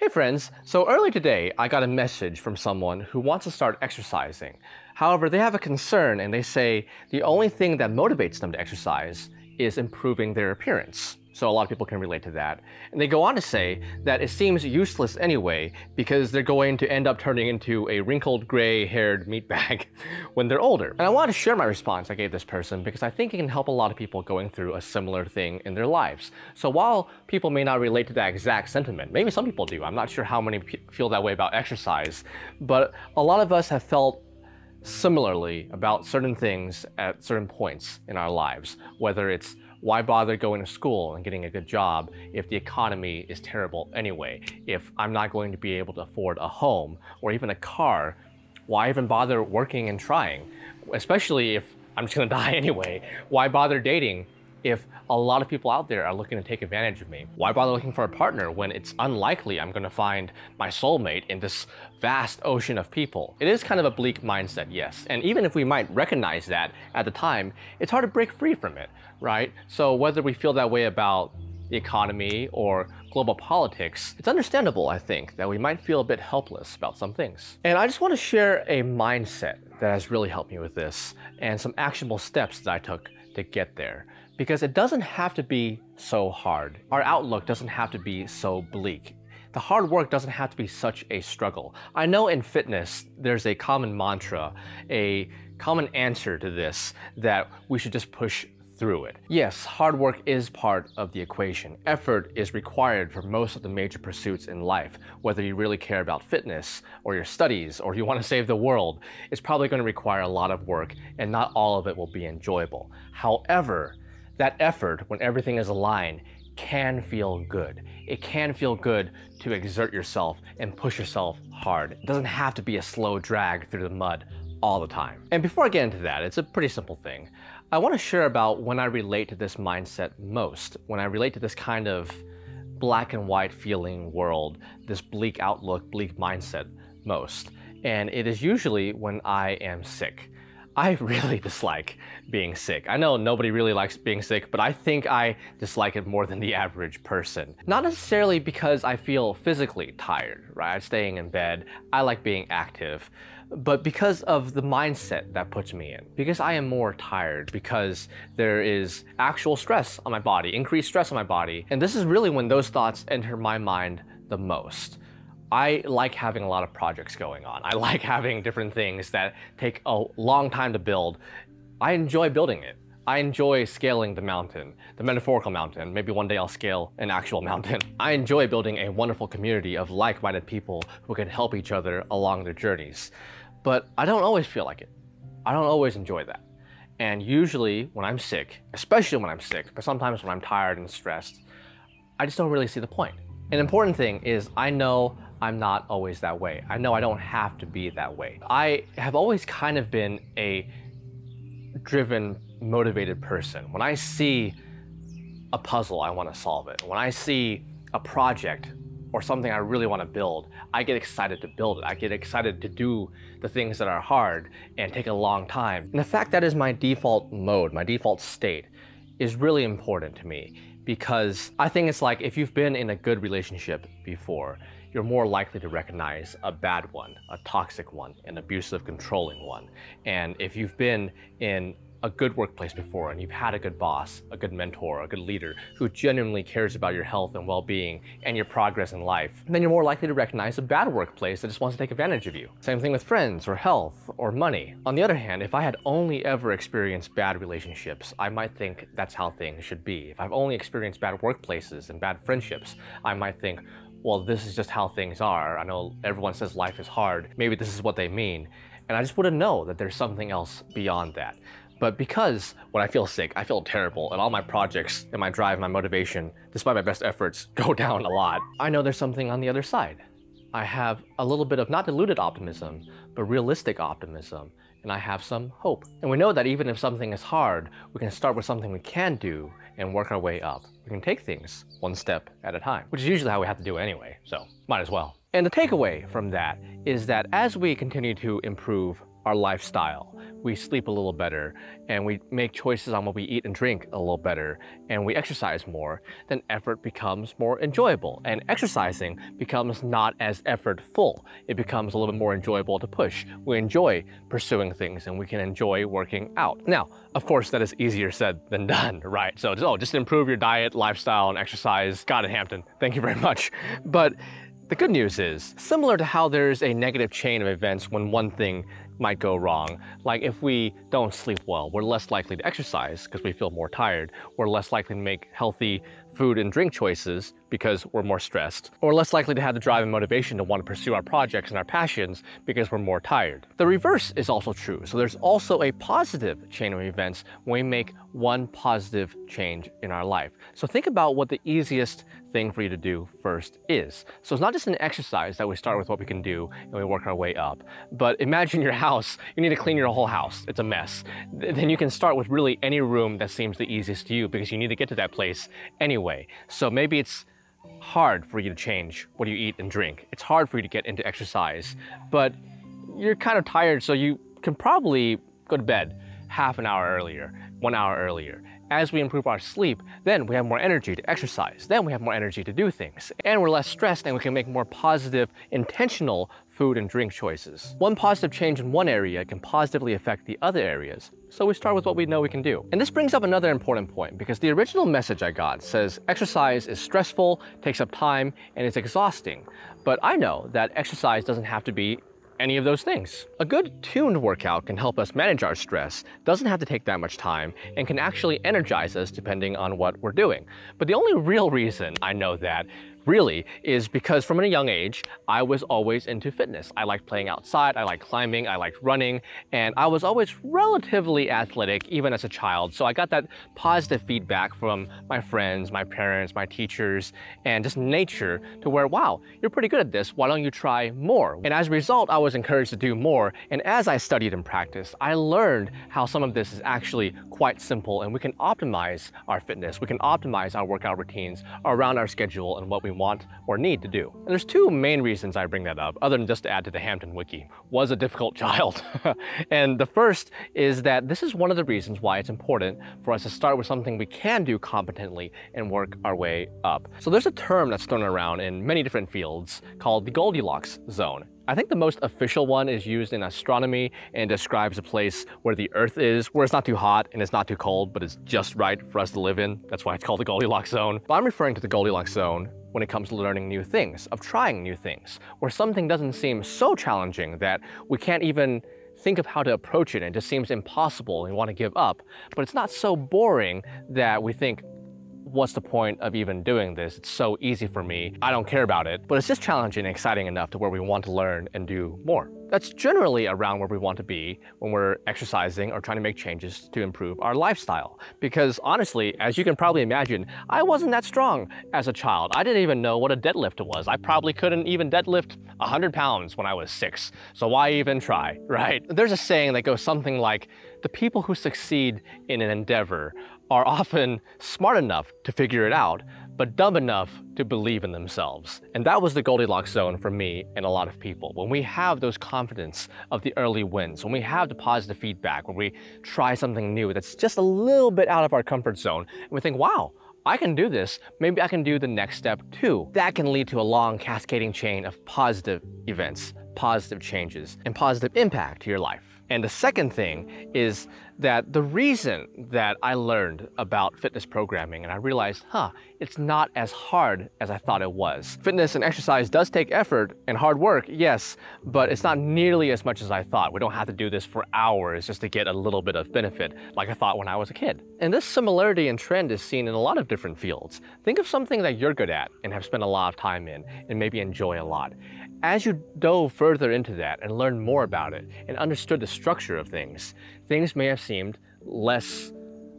Hey friends, so early today I got a message from someone who wants to start exercising. However, they have a concern and they say the only thing that motivates them to exercise is improving their appearance. So a lot of people can relate to that. And they go on to say that it seems useless anyway because they're going to end up turning into a wrinkled, gray-haired meatbag when they're older. And I want to share my response I gave this person because I think it can help a lot of people going through a similar thing in their lives. So while people may not relate to that exact sentiment, maybe some people do. I'm not sure how many feel that way about exercise, but a lot of us have felt similarly about certain things at certain points in our lives, whether it's why bother going to school and getting a good job if the economy is terrible anyway? If I'm not going to be able to afford a home or even a car, why even bother working and trying? Especially if I'm just gonna die anyway. Why bother dating if a lot of people out there are looking to take advantage of me? Why bother looking for a partner when it's unlikely I'm gonna find my soulmate in this vast ocean of people? It is kind of a bleak mindset, yes. And even if we might recognize that at the time, it's hard to break free from it, right? So whether we feel that way about the economy or global politics, it's understandable, I think, that we might feel a bit helpless about some things. And I just want to share a mindset that has really helped me with this and some actionable steps that I took to get there. Because it doesn't have to be so hard. Our outlook doesn't have to be so bleak. The hard work doesn't have to be such a struggle. I know in fitness, there's a common mantra, a common answer to this, that we should just push through it. Yes, hard work is part of the equation. Effort is required for most of the major pursuits in life. Whether you really care about fitness, or your studies, or you want to save the world, it's probably going to require a lot of work, and not all of it will be enjoyable. However, that effort, when everything is aligned, can feel good. It can feel good to exert yourself and push yourself hard. It doesn't have to be a slow drag through the mud all the time. And before I get into that, it's a pretty simple thing. I want to share about when I relate to this mindset most, when I relate to this kind of black and white feeling world, this bleak outlook, bleak mindset most. And it is usually when I am sick. I really dislike being sick. I know nobody really likes being sick, but I think I dislike it more than the average person. Not necessarily because I feel physically tired, right? Staying in bed, I like being active, but because of the mindset that puts me in. Because I am more tired, because there is actual stress on my body, increased stress on my body. And this is really when those thoughts enter my mind the most. I like having a lot of projects going on. I like having different things that take a long time to build. I enjoy building it. I enjoy scaling the mountain, the metaphorical mountain. Maybe one day I'll scale an actual mountain. I enjoy building a wonderful community of like-minded people who can help each other along their journeys. But I don't always feel like it. I don't always enjoy that. And usually when I'm sick, especially when I'm sick, but sometimes when I'm tired and stressed, I just don't really see the point. An important thing is I know I'm not always that way. I know I don't have to be that way. I have always kind of been a driven, motivated person. When I see a puzzle, I want to solve it. When I see a project or something I really want to build, I get excited to build it. I get excited to do the things that are hard and take a long time. And the fact that is my default mode, my default state, is really important to me because I think it's like if you've been in a good relationship before, you're more likely to recognize a bad one, a toxic one, an abusive, controlling one. And if you've been in a good workplace before and you've had a good boss, a good mentor, a good leader who genuinely cares about your health and well-being and your progress in life, then you're more likely to recognize a bad workplace that just wants to take advantage of you. Same thing with friends or health or money. On the other hand, if I had only ever experienced bad relationships, I might think that's how things should be. If I've only experienced bad workplaces and bad friendships, I might think, well, this is just how things are. I know everyone says life is hard. Maybe this is what they mean. And I just wouldn't know that there's something else beyond that. But because when I feel sick, I feel terrible, and all my projects and my drive, my motivation, despite my best efforts, go down a lot, I know there's something on the other side. I have a little bit of not diluted optimism, but realistic optimism, and I have some hope. And we know that even if something is hard, we can start with something we can do and work our way up. We can take things one step at a time, which is usually how we have to do it anyway, so might as well. And the takeaway from that is that as we continue to improve our lifestyle, we sleep a little better, and we make choices on what we eat and drink a little better, and we exercise more, then effort becomes more enjoyable. And exercising becomes not as effortful. It becomes a little bit more enjoyable to push. We enjoy pursuing things, and we can enjoy working out. Now, of course, that is easier said than done, right? So just improve your diet, lifestyle, and exercise. Got it, Hampton. Thank you very much. But the good news is, similar to how there's a negative chain of events when one thing might go wrong, like if we don't sleep well, we're less likely to exercise because we feel more tired. We're less likely to make healthy food and drink choices because we're more stressed. Or we're less likely to have the drive and motivation to want to pursue our projects and our passions because we're more tired. The reverse is also true. So there's also a positive chain of events when we make one positive change in our life. So think about what the easiest thing for you to do first is. So it's not just an exercise that we start with what we can do and we work our way up, but imagine your house. You need to clean your whole house. It's a mess. Then you can start with really any room that seems the easiest to you because you need to get to that place anyway. So maybe it's hard for you to change what you eat and drink. It's hard for you to get into exercise, but you're kind of tired, so you can probably go to bed half an hour earlier, 1 hour earlier. As we improve our sleep, then we have more energy to exercise. Then we have more energy to do things. And we're less stressed and we can make more positive, intentional food and drink choices. One positive change in one area can positively affect the other areas. So we start with what we know we can do. And this brings up another important point because the original message I got says exercise is stressful, takes up time, and it's exhausting. But I know that exercise doesn't have to be any of those things. A good tuned workout can help us manage our stress, doesn't have to take that much time, and can actually energize us depending on what we're doing. But the only real reason I know that really is because from a young age, I was always into fitness. I liked playing outside, I liked climbing, I liked running, and I was always relatively athletic even as a child. So I got that positive feedback from my friends, my parents, my teachers, and just nature to where, wow, you're pretty good at this, why don't you try more? And as a result, I was encouraged to do more. And as I studied and practiced, I learned how some of this is actually quite simple and we can optimize our fitness, we can optimize our workout routines around our schedule and what we want or need to do. And there's two main reasons I bring that up, other than just to add to the Hampton Wiki. Was a difficult child. And the first is that this is one of the reasons why it's important for us to start with something we can do competently and work our way up. So there's a term that's thrown around in many different fields called the Goldilocks zone. I think the most official one is used in astronomy and describes a place where the Earth is, where it's not too hot and it's not too cold, but it's just right for us to live in. That's why it's called the Goldilocks zone. But I'm referring to the Goldilocks zone when it comes to learning new things, of trying new things, where something doesn't seem so challenging that we can't even think of how to approach it and it just seems impossible and we want to give up. But it's not so boring that we think, what's the point of even doing this? It's so easy for me. I don't care about it. But it's just challenging and exciting enough to where we want to learn and do more. That's generally around where we want to be when we're exercising or trying to make changes to improve our lifestyle. Because honestly, as you can probably imagine, I wasn't that strong as a child. I didn't even know what a deadlift was. I probably couldn't even deadlift 100 pounds when I was 6. So why even try, right? There's a saying that goes something like, the people who succeed in an endeavor are often smart enough to figure it out, but dumb enough to believe in themselves. And that was the Goldilocks zone for me and a lot of people. When we have those confidence of the early wins, when we have the positive feedback, when we try something new that's just a little bit out of our comfort zone, and we think, wow, I can do this, maybe I can do the next step too. That can lead to a long cascading chain of positive events, positive changes, and positive impact to your life. And the second thing is that the reason that I learned about fitness programming and I realized, it's not as hard as I thought it was. Fitness and exercise does take effort and hard work, yes, but it's not nearly as much as I thought. We don't have to do this for hours just to get a little bit of benefit like I thought when I was a kid. And this similarity and trend is seen in a lot of different fields. Think of something that you're good at and have spent a lot of time in and maybe enjoy a lot. As you dove further into that and learned more about it and understood the structure of things, things may have seemed less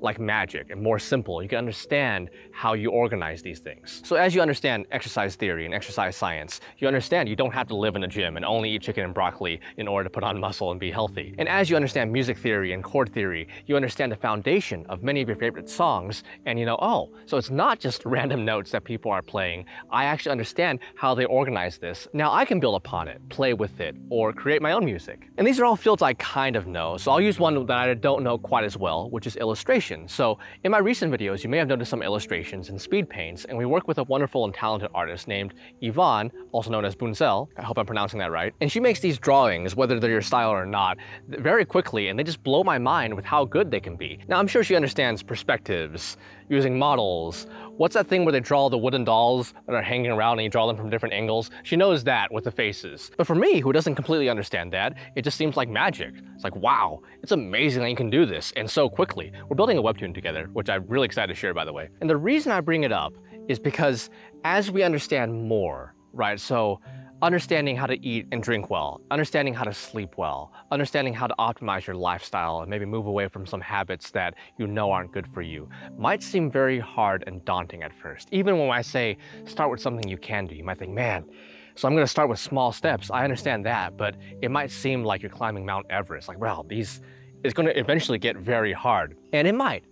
like magic and more simple. You can understand how you organize these things. So as you understand exercise theory and exercise science, you understand you don't have to live in a gym and only eat chicken and broccoli in order to put on muscle and be healthy. And as you understand music theory and chord theory, you understand the foundation of many of your favorite songs, and you know, oh, so it's not just random notes that people are playing. I actually understand how they organize this. Now I can build upon it, play with it, or create my own music. And these are all fields I kind of know, so I'll use one that I don't know quite as well, which is illustration. So in my recent videos, you may have noticed some illustrations and speed paints, and we work with a wonderful and talented artist named Yvonne, also known as Bunzel. I hope I'm pronouncing that right. And she makes these drawings, whether they're your style or not, very quickly, and they just blow my mind with how good they can be. Now I'm sure she understands perspectives, using models. What's that thing where they draw the wooden dolls that are hanging around and you draw them from different angles? She knows that with the faces. But for me, who doesn't completely understand that, it just seems like magic. It's like, wow, it's amazing that you can do this, and so quickly. We're building a webtoon together, which I'm really excited to share, by the way. And the reason I bring it up is because as we understand more, right, so understanding how to eat and drink well, understanding how to sleep well, understanding how to optimize your lifestyle and maybe move away from some habits that you know aren't good for you might seem very hard and daunting at first. Even when I say start with something you can do, you might think, man, so I'm gonna start with small steps. I understand that, but it might seem like you're climbing Mount Everest. Like, well, it's gonna eventually get very hard. And it might.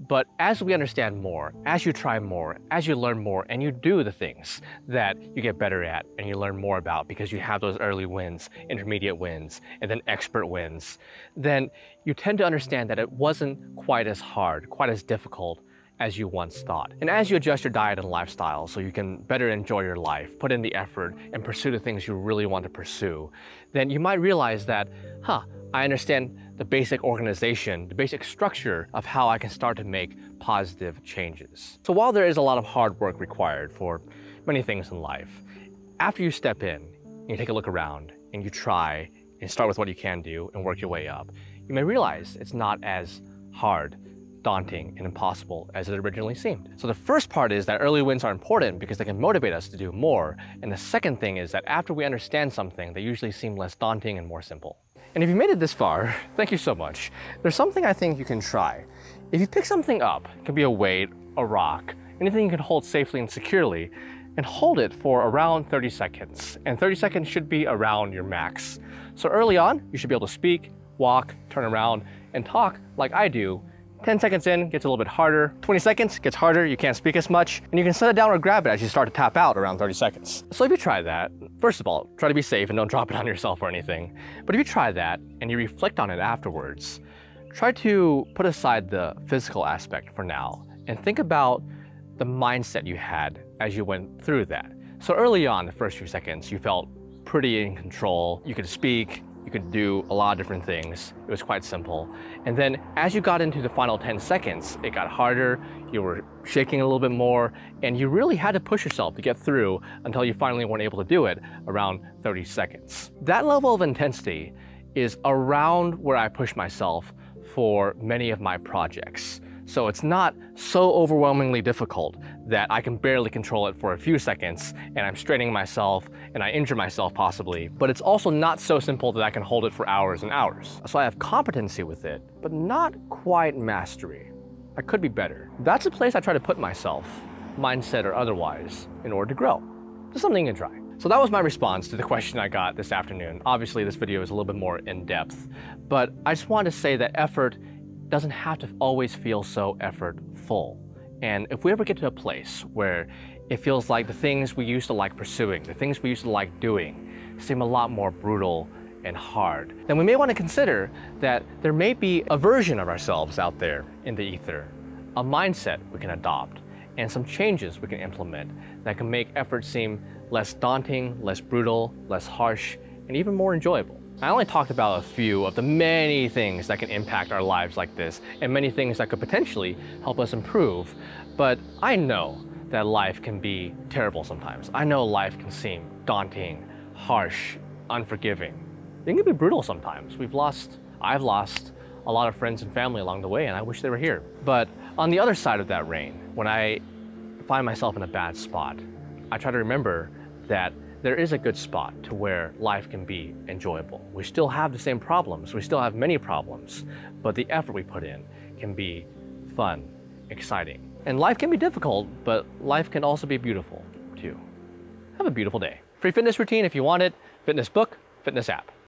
But as we understand more, as you try more, as you learn more, and you do the things that you get better at and you learn more about because you have those early wins, intermediate wins, and then expert wins, then you tend to understand that it wasn't quite as hard, quite as difficult as you once thought. And as you adjust your diet and lifestyle so you can better enjoy your life, put in the effort, and pursue the things you really want to pursue, then you might realize that, I understand the basic organization, the basic structure of how I can start to make positive changes. So while there is a lot of hard work required for many things in life, after you step in, and you take a look around, and you try, and start with what you can do, and work your way up, you may realize it's not as hard, daunting, and impossible as it originally seemed. So the first part is that early wins are important because they can motivate us to do more. And the second thing is that after we understand something, they usually seem less daunting and more simple. And if you made it this far, thank you so much. There's something I think you can try. If you pick something up, it can be a weight, a rock, anything you can hold safely and securely, and hold it for around 30 seconds. And 30 seconds should be around your max. So early on, you should be able to speak, walk, turn around, and talk like I do. 10 seconds in, gets a little bit harder. 20 seconds, gets harder, you can't speak as much, and you can set it down or grab it as you start to tap out around 30 seconds. So if you try that, first of all, try to be safe and don't drop it on yourself or anything. But if you try that and you reflect on it afterwards, try to put aside the physical aspect for now and think about the mindset you had as you went through that. So early on, the first few seconds, you felt pretty in control. You could speak, you could do a lot of different things. It was quite simple. And then as you got into the final 10 seconds, it got harder, you were shaking a little bit more, and you really had to push yourself to get through until you finally weren't able to do it around 30 seconds. That level of intensity is around where I push myself for many of my projects. So it's not so overwhelmingly difficult that I can barely control it for a few seconds and I'm straining myself and I injure myself possibly, but it's also not so simple that I can hold it for hours and hours. So I have competency with it, but not quite mastery. I could be better. That's a place I try to put myself, mindset or otherwise, in order to grow. Just something you can try. So that was my response to the question I got this afternoon. Obviously this video is a little bit more in depth, but I just wanted to say that effort doesn't have to always feel so effortful. And if we ever get to a place where it feels like the things we used to like pursuing, the things we used to like doing, seem a lot more brutal and hard, then we may want to consider that there may be a version of ourselves out there in the ether, a mindset we can adopt, and some changes we can implement that can make effort seem less daunting, less brutal, less harsh, and even more enjoyable. I only talked about a few of the many things that can impact our lives like this, and many things that could potentially help us improve. But I know that life can be terrible sometimes. I know life can seem daunting, harsh, unforgiving. It can be brutal sometimes. I've lost a lot of friends and family along the way, and I wish they were here. But on the other side of that rain, when I find myself in a bad spot, I try to remember that there is a good spot to where life can be enjoyable. We still have the same problems, we still have many problems, but the effort we put in can be fun, exciting. And life can be difficult, but life can also be beautiful, too. Have a beautiful day. Free fitness routine if you want it. Fitness book, fitness app.